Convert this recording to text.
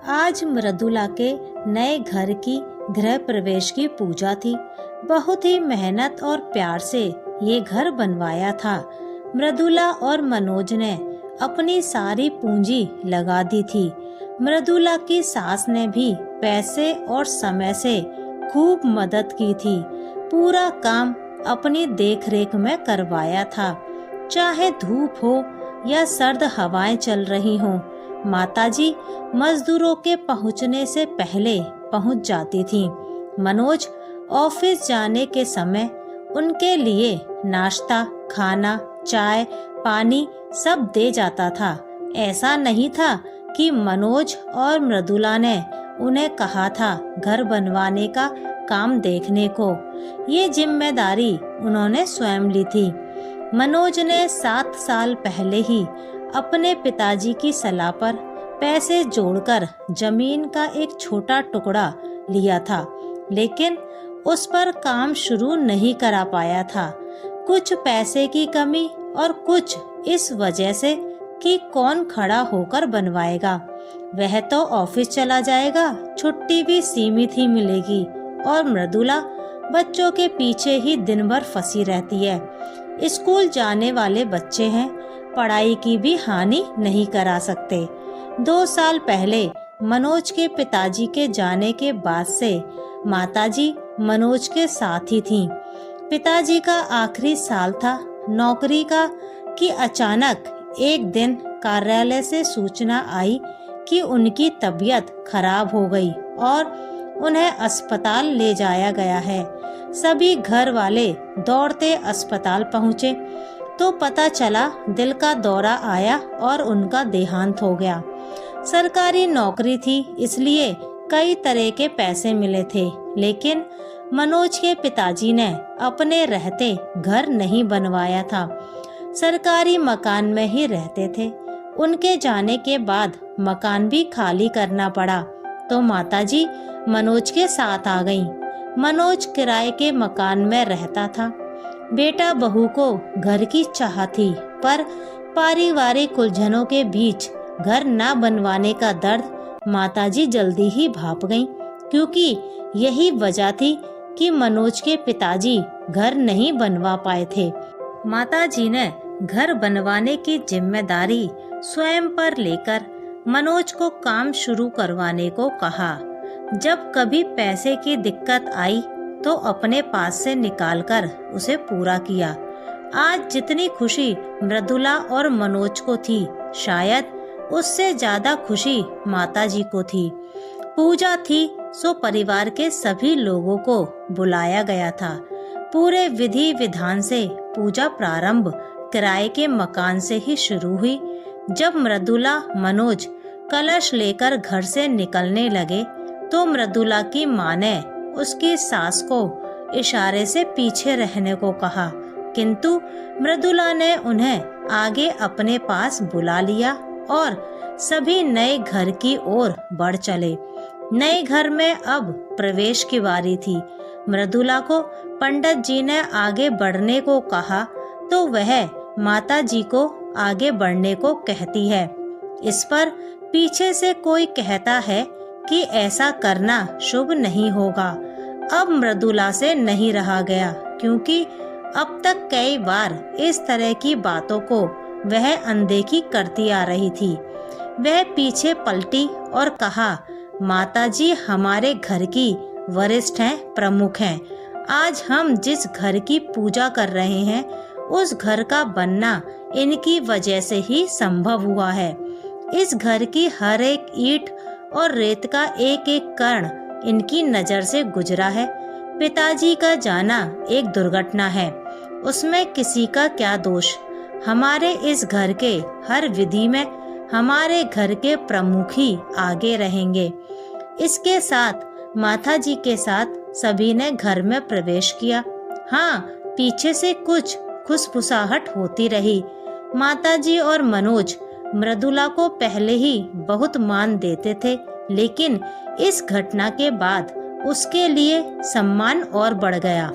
आज मृदुला के नए घर की गृह प्रवेश की पूजा थी। बहुत ही मेहनत और प्यार से ये घर बनवाया था। मृदुला और मनोज ने अपनी सारी पूंजी लगा दी थी। मृदुला की सास ने भी पैसे और समय से खूब मदद की थी। पूरा काम अपनी देखरेख में करवाया था। चाहे धूप हो या सर्द हवाएं चल रही हों, माताजी मजदूरों के पहुंचने से पहले पहुंच जाती थी। मनोज ऑफिस जाने के समय उनके लिए नाश्ता, खाना, चाय, पानी सब दे जाता था। ऐसा नहीं था कि मनोज और मृदुला ने उन्हें कहा था घर बनवाने का काम देखने को। ये जिम्मेदारी उन्होंने स्वयं ली थी। मनोज ने 7 साल पहले ही अपने पिताजी की सलाह पर पैसे जोड़कर जमीन का एक छोटा टुकड़ा लिया था, लेकिन उस पर काम शुरू नहीं करा पाया था। कुछ पैसे की कमी और कुछ इस वजह से कि कौन खड़ा होकर बनवाएगा। वह तो ऑफिस चला जाएगा, छुट्टी भी सीमित ही मिलेगी और मृदुला बच्चों के पीछे ही दिन भर फंसी रहती है। स्कूल जाने वाले बच्चे हैं, पढ़ाई की भी हानि नहीं करा सकते। 2 साल पहले मनोज के पिताजी के जाने के बाद से माताजी मनोज के साथ ही थीं। पिताजी का आखिरी साल था नौकरी का कि अचानक एक दिन कार्यालय से सूचना आई कि उनकी तबीयत खराब हो गई और उन्हें अस्पताल ले जाया गया है। सभी घर वाले दौड़ते अस्पताल पहुँचे तो पता चला दिल का दौरा आया और उनका देहांत हो गया। सरकारी नौकरी थी, इसलिए कई तरह के पैसे मिले थे, लेकिन मनोज के पिताजी ने अपने रहते घर नहीं बनवाया था। सरकारी मकान में ही रहते थे। उनके जाने के बाद मकान भी खाली करना पड़ा तो माताजी मनोज के साथ आ गईं। मनोज किराए के मकान में रहता था। बेटा बहू को घर की चाह थी, पर पारिवारिक उलझनों के बीच घर ना बनवाने का दर्द माताजी जल्दी ही भाप गईं, क्योंकि यही वजह थी कि मनोज के पिताजी घर नहीं बनवा पाए थे। माताजी ने घर बनवाने की जिम्मेदारी स्वयं पर लेकर मनोज को काम शुरू करवाने को कहा। जब कभी पैसे की दिक्कत आई तो अपने पास से निकालकर उसे पूरा किया। आज जितनी खुशी मृदुला और मनोज को थी, शायद उससे ज्यादा खुशी माताजी को थी। पूजा थी सो परिवार के सभी लोगों को बुलाया गया था। पूरे विधि विधान से पूजा प्रारंभ किराए के मकान से ही शुरू हुई। जब मृदुला मनोज कलश लेकर घर से निकलने लगे तो मृदुला की माँ ने उसकी सास को इशारे से पीछे रहने को कहा, किंतु मृदुला ने उन्हें आगे अपने पास बुला लिया और सभी नए घर की ओर बढ़ चले। नए घर में अब प्रवेश की बारी थी। मृदुला को पंडित जी ने आगे बढ़ने को कहा तो वह माता जी को आगे बढ़ने को कहती है। इस पर पीछे से कोई कहता है कि ऐसा करना शुभ नहीं होगा। अब मृदुला से नहीं रहा गया, क्योंकि अब तक कई बार इस तरह की बातों को वह अनदेखी करती आ रही थी। वह पीछे पलटी और कहा, माताजी हमारे घर की वरिष्ठ हैं, प्रमुख हैं। आज हम जिस घर की पूजा कर रहे हैं उस घर का बनना इनकी वजह से ही संभव हुआ है। इस घर की हर एक ईंट और रेत का एक एक कण इनकी नजर से गुजरा है। पिताजी का जाना एक दुर्घटना है, उसमें किसी का क्या दोष। हमारे इस घर के हर विधि में हमारे घर के प्रमुख ही आगे रहेंगे। इसके साथ माता जी के साथ सभी ने घर में प्रवेश किया। हाँ, पीछे से कुछ खुसफुसाहट होती रही। माताजी और मनोज मृदुला को पहले ही बहुत मान देते थे, लेकिन इस घटना के बाद उसके लिए सम्मान और बढ़ गया।